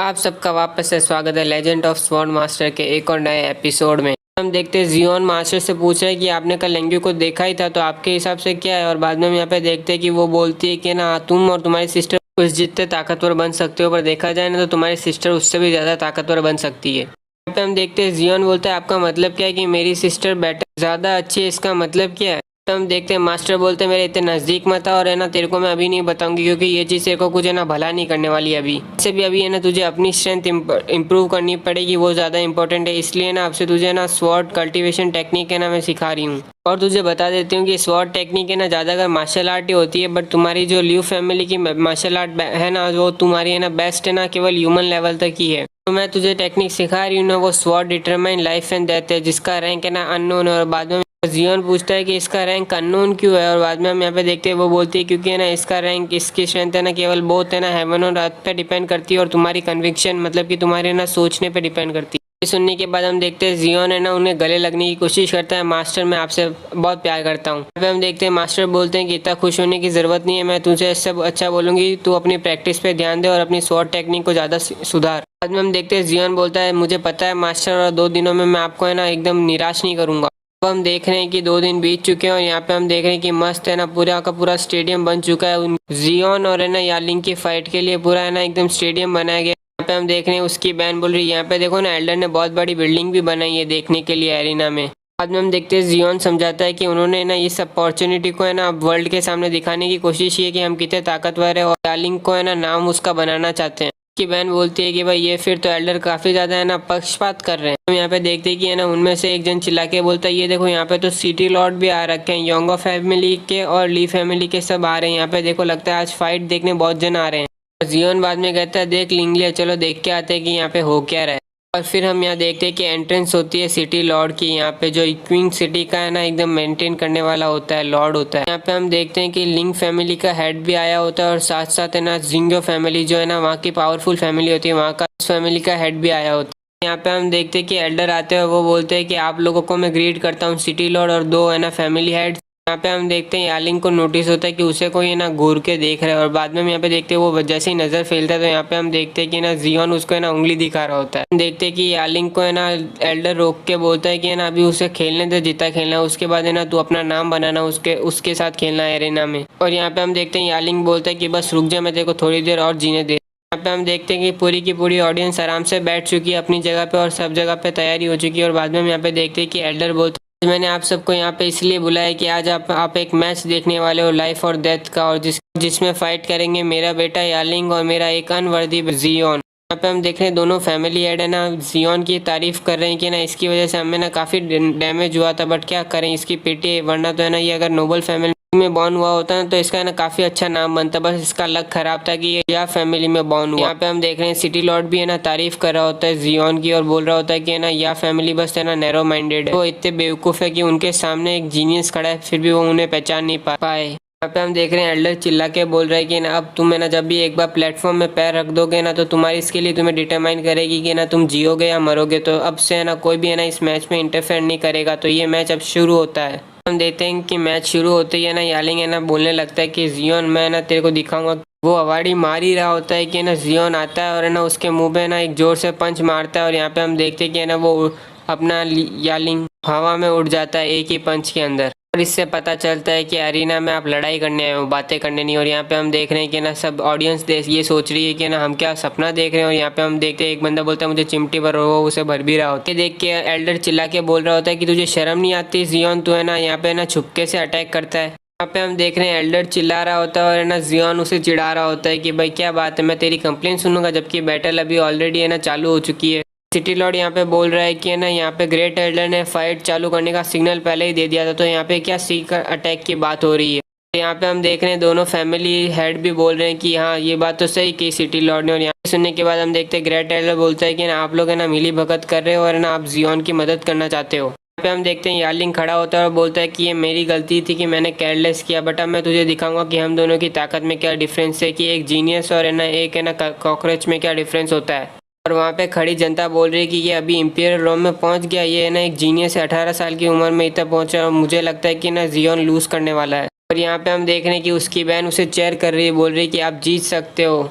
आप सबका वापस से स्वागत है लेजेंड ऑफ स्वॉर्ड मास्टर के एक और नए एपिसोड में। हम देखते हैं जियोन मास्टर से पूछ रहा है कि आपने कल लेंग्यू को देखा ही था, तो आपके हिसाब से क्या है। और बाद में हम यहाँ पे देखते हैं कि वो बोलती है कि ना तुम और तुम्हारी सिस्टर उस जितने ताकतवर बन सकते हो, पर देखा जाए ना तो तुम्हारी सिस्टर उससे भी ज़्यादा ताकतवर बन सकती है। यहाँ पे हम देखते हैं जियोन बोलता है आपका मतलब क्या है कि मेरी सिस्टर बेटर ज़्यादा अच्छी है, इसका मतलब क्या है। तो हम देखते हैं मास्टर बोलते हैं मेरे इतने नज़दीक मत आ, और है ना तेरे को मैं अभी नहीं बताऊंगी क्योंकि ये चीज़ तेरे को कुछ है ना भला नहीं करने वाली है। अभी वैसे भी अभी है ना तुझे अपनी स्ट्रेंथ इंप्रूव करनी पड़ेगी, वो ज़्यादा इंपॉर्टेंट है। इसलिए ना आपसे तुझे ना स्वॉर्ड कल्टीवेशन टेक्निक है ना मैं सिखा रही हूँ। और तुझे बता देती हूँ कि स्वॉर्ड टेक्निक है ना ज़्यादातर मार्शल आर्ट ही होती है, बट तुम्हारी जो लियू फैमिली की मार्शल आर्ट है ना वो तुम्हारी है ना बेस्ट है ना केवल ह्यूमन लेवल तक ही है। तो मैं तुझे टेक्निक सिखा रही हूँ ना वो sword determine life and death है, जिसका रैंक है ना अननोन। और बाद में जियोन पूछता है कि इसका रैंक अननोन क्यों है, और बाद में हम यहाँ पे देखते हैं वो बोलती है क्योंकि है ना इसका रैंक इसकी स्ट्रेंथ है ना केवल बहुत है ना हेवन और अर्थ पे डिपेंड करती है, और तुम्हारी कन्विक्शन मतलब कि तुम्हारे ना सोचने पे डिपेंड करती है। ये सुनने के बाद हम देखते हैं जियोन है ना उन्हें गले लगने की कोशिश करता है। मास्टर मैं आपसे बहुत प्यार करता हूँ। यहाँ पे हम देखते हैं मास्टर बोलते हैं कि इतना खुश होने की ज़रूरत नहीं है, मैं तुझे सब अच्छा बोलूँगी, तू अपनी प्रैक्टिस पे ध्यान दे और अपनी स्वॉर्ड टेक्निक को ज़्यादा सुधार। बाद में हम देखते हैं जियोन बोलता है मुझे पता है मास्टर, और 2 दिनों में मैं आपको है ना एकदम निराश नहीं करूँगा। अब हम देख रहे हैं कि 2 दिन बीत चुके हैं, और यहाँ पे हम देख रहे हैं कि मस्त है ना पूरा का पूरा स्टेडियम बन चुका है। जियोन और है ना यालिंग की फाइट के लिए पूरा है ना एकदम स्टेडियम बनाया गया। यहाँ पे हम देख रहे हैं उसकी बहन बोल रही है यहाँ पे देखो ना एल्डर ने बहुत बड़ी बिल्डिंग भी बनाई है देखने के लिए एरिना में। बाद में हम देखते हैं जियोन समझाता है कि उन्होंने ना इस अपॉर्चुनिटी को है ना वर्ल्ड के सामने दिखाने की कोशिश की है कि हम कितने ताकतवर है, और यालिंग को है ना नाम उसका बनाना चाहते हैं। की बहन बोलती है कि भाई ये फिर तो एल्डर काफी ज्यादा है ना पक्षपात कर रहे हैं। हम यहाँ पे देखते हैं कि है ना उनमें से एक जन चिल्ला के बोलता है ये देखो यहाँ पे तो सिटी लॉर्ड भी आ रखे हैं, योंगो फैमिली के और ली फैमिली के सब आ रहे हैं। यहाँ पे देखो लगता है आज फाइट देखने बहुत जन आ रहे हैं। और जियोन बाद में कहता है देख लिंगलिया चलो देख के आते हैं कि यहाँ पे हो क्या रहा है। और फिर हम यहाँ देखते हैं कि एंट्रेंस होती है सिटी लॉर्ड की। यहाँ पे जो क्वीन सिटी का है ना एकदम मेंटेन करने वाला होता है लॉर्ड होता है। यहाँ पे हम देखते हैं कि लिंग फैमिली का हेड भी आया होता है, और साथ साथ है ना जिंगो फैमिली जो है ना वहाँ की पावरफुल फैमिली होती है, वहाँ का फैमिली का हेड भी आया होता है। यहाँ पे हम देखते हैं कि एल्डर आते हैं, वो बोलते हैं कि आप लोगों को मैं ग्रीट करता हूँ सिटी लॉर्ड और 2 है ना फैमिली हेड। यहाँ पे हम देखते हैं यालिंग को नोटिस होता है कि उसे कोई ना घूर के देख रहा है, और बाद में हम यहाँ पे देखते हैं वो जैसे ही नजर फैलता है तो यहाँ पे हम देखते हैं कि ना जियोन उसको है ना उंगली दिखा रहा होता है। हम देखते हैं कि यालिंग को है ना एल्डर रोक के बोलता है कि है ना अभी उसे खेलने दे जितना खेलना है, उसके बाद है ना तू अपना नाम बनाना उसके उसके साथ खेलना है एरेना में। और यहाँ पे हम देखते हैं यालिंग बोलता है कि बस रुक जा, मैं तेरे को थोड़ी देर और जीने दे। यहाँ पे हम देखते हैं कि पूरी की पूरी ऑडियंस आराम से बैठ चुकी है अपनी जगह पे, और सब जगह पे तैयारी हो चुकी है। और बाद में हम यहाँ पे देखते हैं कि एल्डर बोलते मैंने आप सबको यहाँ पे इसलिए बुलाया कि आज आप एक मैच देखने वाले हो लाइफ और डेथ का, और जिसमें फाइट करेंगे मेरा बेटा यालिंग और मेरा एक अनवर्दी जियोन। यहाँ पे हम देख रहे हैं दोनों फैमिली हेड है ना जियोन की तारीफ कर रहे हैं कि ना इसकी वजह से हमें ना काफ़ी डैमेज हुआ था, बट क्या करें इसकी पिटी है, वरना तो है ना ये अगर नोबल फैमिली में बॉर्न हुआ होता है तो इसका है ना काफ़ी अच्छा नाम बनता, बस इसका लक खराब था कि ये या फैमिली में बॉर्न हुआ। यहाँ पे हम देख रहे हैं सिटी लॉर्ड भी है ना तारीफ कर रहा होता है जियोन की, और बोल रहा होता है कि है ना या फैमिली बस है ना नैरो माइंडेड है, वो इतने बेवकूफ़ है कि उनके सामने एक जीनियस खड़ा है फिर भी वो उन्हें पहचान नहीं पाए। यहाँ पे हम देख रहे हैं एल्डर चिल्ला के बोल रहे हैं कि ना अब तुम है ना जब भी एक बार प्लेटफॉर्म में पैर रख दोगे ना तो तुम्हारी इसके लिए तुम्हें डिटरमाइन करेगी कि ना तुम जियोगे या मरोगे। तो अब से है ना कोई भी है ना इस मैच में इंटरफेयर नहीं करेगा। तो ये मैच अब शुरू होता है। हम देखते हैं कि मैच शुरू होते ही है ना यालिंग है ना बोलने लगता है कि जियोन मैं ना तेरे को दिखाऊंगा। वो अवार्डी मार ही रहा होता है कि ना जियोन आता है और है ना उसके मुंह पे ना एक जोर से पंच मारता है, और यहाँ पे हम देखते हैं कि है ना वो अपना यालिंग हवा में उड़ जाता है एक ही पंच के अंदर। और इससे पता चलता है कि अरीना में आप लड़ाई करने आए हो, बातें करने नहीं। और यहाँ पे हम देख रहे हैं कि ना सब ऑडियंस ये सोच रही है कि ना हम क्या सपना देख रहे हैं। और यहाँ पे हम देखते हैं एक बंदा बोलता है मुझे चिमटी भर, वो उसे भर भी रहा होता है। देख के एल्डर चिल्ला के बोल रहा होता है कि तुझे शर्म नहीं आती जियोन, तू है ना यहाँ पे ना छुपके से अटैक करता है। यहाँ पे हम देख रहे हैं एल्डर चिल्ला रहा होता है और है ना जियोन उसे चिढ़ा रहा होता है कि भाई क्या बात है, मैं तेरी कंप्लेंट सुनूंगा, जबकि बैटल अभी ऑलरेडी है ना चालू हो चुकी है। सिटी लॉर्ड यहाँ पे बोल रहा है कि है ना यहाँ पे ग्रेट एल्डर ने फाइट चालू करने का सिग्नल पहले ही दे दिया था, तो यहाँ पे क्या सीकर अटैक की बात हो रही है। यहाँ पे हम देख रहे हैं दोनों फैमिली हेड भी बोल रहे हैं कि हाँ ये बात तो सही की सिटी लॉर्ड ने। और यहाँ पे सुनने के बाद हम देखते हैं ग्रेट एल्डर बोलता है कि ना आप लोग है ना मिली भगत कर रहे हो और है ना आप जियोन की मदद करना चाहते हो। यहाँ पे हम देखते हैं यालिंग खड़ा होता है और बोलता है कि ये मेरी गलती थी कि मैंने केयरलेस किया, बट अब मैं तुझे दिखाऊंगा कि हम दोनों की ताकत में क्या डिफरेंस है, कि एक जीनियस और है ना एक है ना कॉकरोच में क्या डिफरेंस होता है। और वहाँ पे खड़ी जनता बोल रही है कि ये अभी इंपीरियल रोम में पहुँच गया, ये है ना एक जीनियस है, 18 साल की उम्र में इतना पहुँचा, और मुझे लगता है कि ना जियोन लूज करने वाला है। और यहाँ पे हम देख रहे हैं कि उसकी बहन उसे चेयर कर रही है, बोल रही है कि आप जीत सकते हो।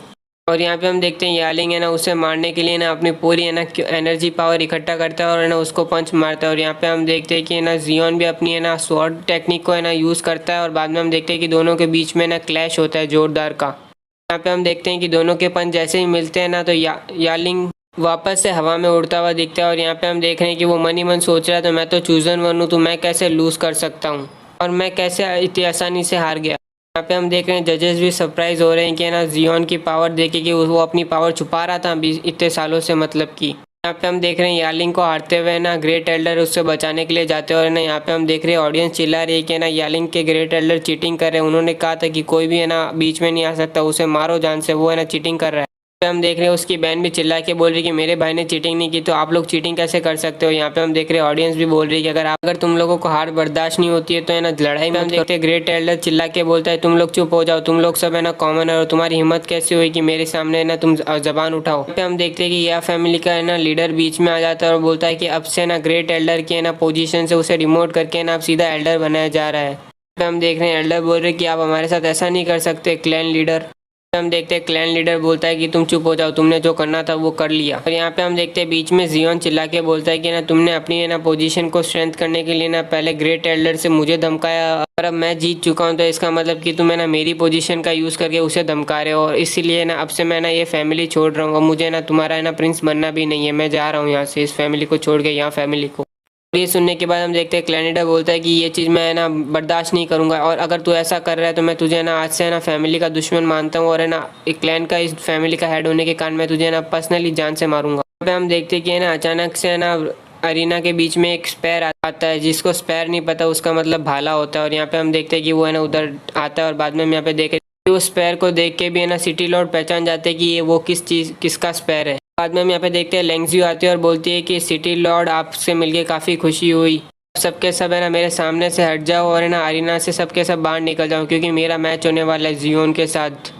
और यहाँ पे हम देखते हैं यालिंग है ना उसे मारने के लिए ना अपनी पूरी है ना एनर्जी पावर इकट्ठा करता है और है ना उसको पंच मारता है। और यहाँ पे हम देखते हैं कि है ना जियोन भी अपनी है ना स्वॉर्ड टेक्निक को है ना यूज़ करता है और बाद में हम देखते हैं कि दोनों के बीच में ना क्लैश होता है जोरदार का। यहाँ पे हम देखते हैं कि दोनों के पंच जैसे ही मिलते हैं ना तो यालिंग वापस से हवा में उड़ता हुआ दिखता है। और यहाँ पे हम देख रहे हैं कि वो मन ही मन सोच रहा है तो मैं तो चूजन वन हूँ तो मैं कैसे लूज़ कर सकता हूँ और मैं कैसे इतनी आसानी से हार गया। यहाँ पे हम देख रहे हैं जजेस भी सरप्राइज हो रहे हैं कि ना जियोन की पावर देखे कि वो अपनी पावर छुपा रहा था इतने सालों से मतलब कि। यहाँ पे हम देख रहे हैं यालिंग को हारते हुए ना ग्रेट एल्डर उससे बचाने के लिए जाते हैं। और ना यहाँ पे हम देख रहे हैं ऑडियंस चिल्ला रही है कि ना यालिंग के ग्रेट एल्डर चीटिंग कर रहे हैं। उन्होंने कहा था कि कोई भी है ना बीच में नहीं आ सकता, उसे मारो जान से, वो है ना चीटिंग कर रहा है। पे हम देख रहे हैं उसकी बहन भी चिल्ला के बोल रही है कि मेरे भाई ने चीटिंग नहीं की तो आप लोग चीटिंग कैसे कर सकते हो। यहाँ पे हम देख रहे हैं ऑडियंस भी बोल रही है कि अगर तुम लोगों को हार बर्दाश्त नहीं होती है तो है ना लड़ाई में। हम देखते हैं ग्रेट एल्डर चिल्ला के बोलता है तुम लोग चुप हो जाओ, तुम लोग सब है ना कॉमन है और तुम्हारी हिम्मत कैसे हुई कि मेरे सामने है ना तुम जबान उठाओ। पे हम देखते हैं कि यह फैमिली का है ना लीडर बीच में आ जाता है और बोलता है कि अब से ना ग्रेट एल्डर की है ना पोजीशन से उसे रिमोट करके ना अब सीधा एल्डर बनाया जा रहा है। पे हम देख रहे हैं एल्डर बोल रहे हैं कि आप हमारे साथ ऐसा नहीं कर सकते क्लैन लीडर। हम देखते हैं क्लैन लीडर बोलता है कि तुम चुप हो जाओ, तुमने जो करना था वो कर लिया। और यहाँ पे हम देखते हैं बीच में जियोन चिल्ला के बोलता है कि ना तुमने अपनी है ना पोजीशन को स्ट्रेंथ करने के लिए ना पहले ग्रेट एल्डर से मुझे धमकाया और अब मैं जीत चुका हूँ तो इसका मतलब कि तुम है ना मेरी पोजीशन का यूज़ करके उसे धमका रहे हो और इसीलिए ना अब से मैं ना ये फैमिली छोड़ रहा हूँ। मुझे ना तुम्हारा है ना प्रिंस बनना भी नहीं है, मैं जा रहा हूँ यहाँ से, इस फैमिली को छोड़ के यहाँ फैमिली को। ये सुनने के बाद हम देखते हैं क्लैनिडा बोलता है कि ये चीज़ मैं ना बर्दाश्त नहीं करूंगा और अगर तू ऐसा कर रहा है तो मैं तुझे ना आज से ना फैमिली का दुश्मन मानता हूँ और है ना एक क्लैन का, इस फैमिली का हेड होने के कारण मैं तुझे ना पर्सनली जान से मारूंगा। यहाँ पे हम देखते हैं कि है ना अचानक से है ना अरीना के बीच में एक स्पैर आता है, जिसको स्पैर नहीं पता उसका मतलब भाला होता है। और यहाँ पे हम देखते हैं कि वो है ना उधर आता है और बाद में हम यहाँ पे देखे उस स्पैर को देख के भी है ना सिटी लॉर्ड पहचान जाते हैं कि ये वो किसका स्पैर है। बाद में हम यहाँ पे देखते हैं लेंगजियो आती है और बोलती है कि सिटी लॉर्ड आपसे मिलके काफ़ी खुशी हुई, सबके सब है ना मेरे सामने से हट जाओ और है ना अरीना से सबके सब बाहर निकल जाओ क्योंकि मेरा मैच होने वाला है जियोन के साथ।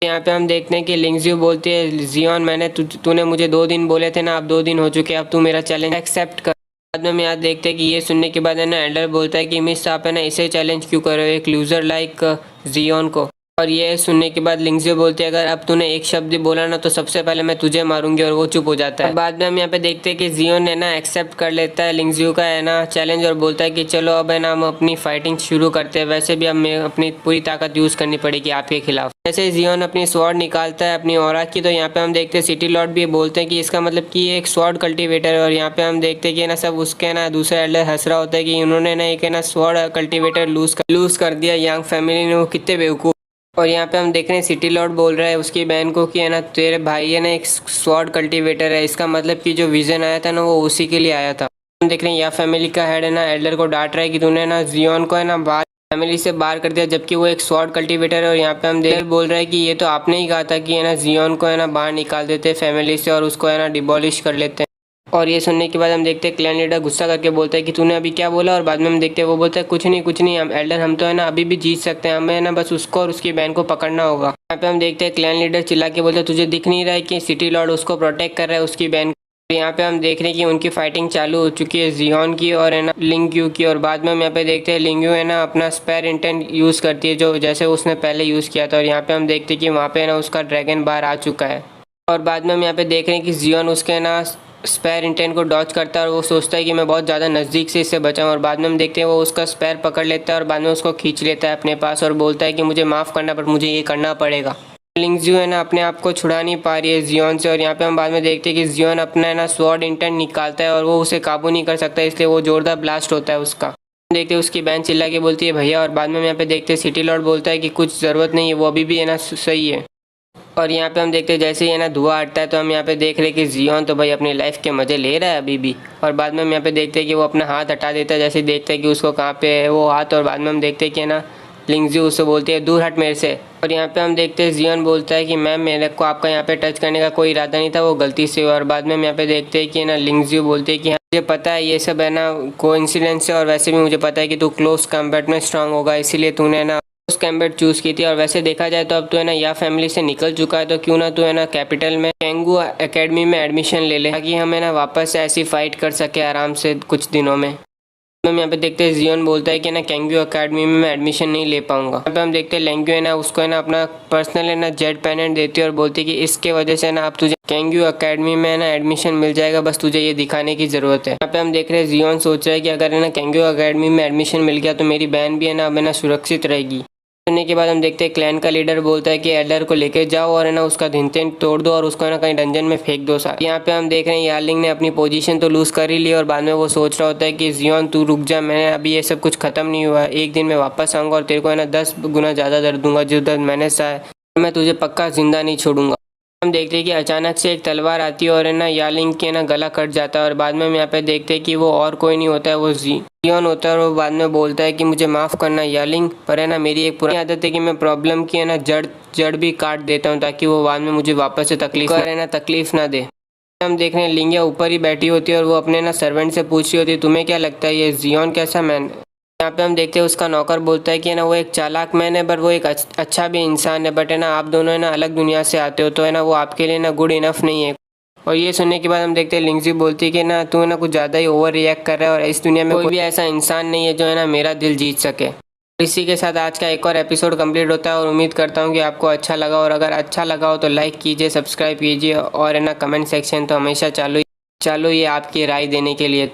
यहाँ पे हम देखते हैं कि लिंगजियो बोलती है जियोन मैंने तूने मुझे 2 दिन बोले थे ना, अब 2 दिन हो चुके, अब तू मेरा चैलेंज एक्सेप्ट कर। बाद में हम यहाँ देखते हैं कि ये सुनने के बाद है ना एल्डर बोलता है कि मिस आप है ना इसे चैलेंज क्यों कर रहे हो एक लूज़र लाइक जियोन को। और ये सुनने के बाद लिंगजियो बोलते हैं अगर अब तूने एक शब्द बोला ना तो सबसे पहले मैं तुझे मारूंगी और वो चुप हो जाता है। बाद में हम यहाँ पे देखते हैं कि जियोन है ना एक्सेप्ट कर लेता है लिंगजियो का है ना चैलेंज और बोलता है कि चलो अब है ना हम अपनी फाइटिंग शुरू करते हैं, वैसे भी हमें अपनी पूरी ताकत यूज़ करनी पड़ेगी आपके खिलाफ। जैसे जियोन अपनी स्वॉर्ड निकालता है अपनी ऑरा की तो यहाँ पे हम देखते हैं सिटी लॉर्ड भी बोलते हैं कि इसका मतलब कि ये एक स्वॉर्ड कल्टिवेटर है। और यहाँ पे हम देखते हैं कि ना सब उसके ना दूसरे एल्डर हंस रहा होता है कि उन्होंने ना एक ना स्वॉर्ड कल्टिवेटर लूज कर दिया यंग फैमिली ने, वो कितने बेवकूफ़। और यहाँ पे हम देख रहे हैं सिटी लॉर्ड बोल रहा है उसकी बहन को कि है ना तेरे भाई है ना एक स्वॉर्ड कल्टीवेटर है, इसका मतलब कि जो विजन आया था ना वो उसी के लिए आया था। हम देख रहे हैं यह फैमिली का हेड है ना एल्डर को डांट रहा है कि तूने ना जियोन को है ना बाहर फैमिली से बाहर कर दिया जबकि वो एक स्वॉर्ड कल्टीवेटर है। और यहाँ पे हम देख बोल रहे हैं कि ये तो आपने ही कहा था कि है ना जियोन को है ना बाहर निकाल देते फैमिली से और उसको है ना डिबॉलिश कर लेते हैं। और ये सुनने के बाद हम देखते हैं क्लैन लीडर गुस्सा करके बोलता है कि तूने अभी क्या बोला। और बाद में हम देखते हैं वो बोलता है कुछ नहीं हम एल्डर हम तो है ना अभी भी जीत सकते हैं, हमें ना बस उसको और उसकी बहन को पकड़ना होगा। यहाँ पे हम देखते हैं क्लैन लीडर चिल्ला के बोलते हैं तुझे दिख नहीं रहा है कि सिटी लॉर्ड उसको प्रोटेक्ट कर रहा है उसकी बहन को। यहाँ पे हम देख रहे हैं कि उनकी फाइटिंग चालू हो चुकी है जियोन की और है ना लिंगयू की। और बाद में हम यहाँ पे देखते हैं लिंगयू है ना अपना स्पेयर इंटेंट यूज़ करती है जो जैसे उसने पहले यूज़ किया था। और यहाँ पे हम देखते हैं कि वहाँ पे ना उसका ड्रैगन बाहर आ चुका है। और बाद में हम यहाँ पे देख रहे हैं कि जियोन उसके ना स्पेयर इंटेंट को डॉच करता है और वो सोचता है कि मैं बहुत ज़्यादा नज़दीक से इससे बचाऊँ। और बाद में हम देखते हैं वो उसका स्पेयर पकड़ लेता है और बाद में उसको खींच लेता है अपने पास और बोलता है कि मुझे माफ़ करना पर मुझे ये करना पड़ेगा। लिंगजियो है ना अपने आप को छुड़ा नहीं पा रही है जियोन से। और यहाँ पे हम बाद में देखते हैं कि जियोन अपना है ना स्वॉर्ड इंटेंट निकालता है और वो उसे काबू नहीं कर सकता, इसलिए वो जोरदार ब्लास्ट होता है उसका। देखते हैं उसकी बहन चिल्ला के बोलती है भैया। और बाद में हम यहाँ पे देखते हैं सिटी लॉर्ड बोलता है कि कुछ ज़रूरत नहीं है, वो अभी भी है ना सही है। और यहाँ पे हम देखते हैं जैसे ही है ना धुआं हटता है तो हम यहाँ पे देख रहे हैं कि जियोन तो भाई अपनी लाइफ के मज़े ले रहा है अभी भी। और बाद में हम यहाँ पे देखते हैं कि वो अपना हाथ हटा देता है जैसे देखते हैं कि उसको कहाँ पे है वो हाथ। और बाद में हम देखते हैं कि है ना लिंगजियो उससे बोलती है दूर हट मेरे से। और यहाँ पे हम देखते हैं जियोन बोलता है कि मैम मेरे को आपका यहाँ पे टच करने का कोई इरादा नहीं था, वो गलती से हुआ। और बाद में हम यहाँ पे देखते हैं कि ना लिंगजियो बोलती है कि हाँ मुझे पता है ये सब है ना कोइंसिडेंस है और वैसे भी मुझे पता है कि तू क्लोज कॉम्बैट में स्ट्रांग होगा, इसीलिए तूने ना उस कैम्बेट चूज़ की थी। और वैसे देखा जाए तो अब तो है ना यह फैमिली से निकल चुका है तो क्यों ना तो है ना कैपिटल में कैंगू एकेडमी में एडमिशन ले ले ताकि हम है ना वापस से ऐसी फाइट कर सके आराम से कुछ दिनों में। हम यहाँ पे देखते हैं जियोन बोलता है कि ना कैंग्यू अकेडमी में मैं एडमिशन नहीं ले पाऊंगा। यहाँ पे हम देखते हैं लेंग्यू है ना उसको है ना अपना पर्सनल है ना जेट पेनेंट देती है और बोलती है कि इसके वजह से ना आप तुझे कैंग्यू अकेडमी में ना एडमिशन मिल जाएगा, बस तुझे ये दिखाने की जरूरत है। यहाँ पे हम देख रहे हैं जियोन सोच रहा है कि अगर है ना कैंग्यू अकेडमी में एडमिशन मिल गया तो मेरी बहन भी है ना अब है ना सुरक्षित रहेगी। सुनने के बाद हम देखते हैं क्लैन का लीडर बोलता है कि एल्डर को लेके जाओ और है ना उसका धिनतेन तोड़ दो और उसको है ना कहीं डंजन में फेंक दो साथ। यहाँ पे हम देख रहे हैं यार्लिंग ने अपनी पोजीशन तो लूज कर ही ली और बाद में वो सोच रहा होता है कि जियोन तू रुक जा, मैंने अभी ये सब कुछ खत्म नहीं हुआ, एक दिन में वापस आऊंगा और तेरे को है ना 10 गुना ज़्यादा दर्द दूंगा जो दर्द मैंने सहा है, मैं तुझे पक्का जिंदा नहीं छोड़ूंगा। हम देखते हैं कि अचानक से एक तलवार आती है और है ना यार्लिंग के ना गला कट जाता है और बाद में हम यहाँ पे देखते हैं कि वो और कोई नहीं होता है, वो जियोन होता है और वो बाद में बोलता है कि मुझे माफ़ करना यार्लिंग, पर है ना मेरी एक पुरानी आदत है कि मैं प्रॉब्लम की है ना जड़ जड़ भी काट देता हूँ ताकि वो बाद में मुझे वापस से तकलीफ ना दे। हम देख रहे हैं लिंगिया ऊपर ही बैठी होती है और वो अपने ना सर्वेंट से पूछ रही होती है तुम्हें क्या लगता है ये जियोन कैसा मैन। यहाँ पे हम देखते हैं उसका नौकर बोलता है कि ना वो एक चालाक मैन है पर वो एक अच्छा भी इंसान है, बट है ना आप दोनों है ना अलग दुनिया से आते हो तो है ना वो आपके लिए ना गुड इनफ नहीं है। और ये सुनने के बाद हम देखते हैं लिंगजी बोलती है कि ना तू है ना कुछ ज़्यादा ही ओवर रिएक्ट कर रहा है और इस दुनिया में कोई भी ऐसा इंसान नहीं है जो है ना मेरा दिल जीत सके। इसी के साथ आज का एक और एपिसोड कंप्लीट होता है और उम्मीद करता हूँ कि आपको अच्छा लगा, और अगर अच्छा लगा हो तो लाइक कीजिए, सब्सक्राइब कीजिए और है ना कमेंट सेक्शन तो हमेशा चालू ही है आपकी राय देने के लिए। तो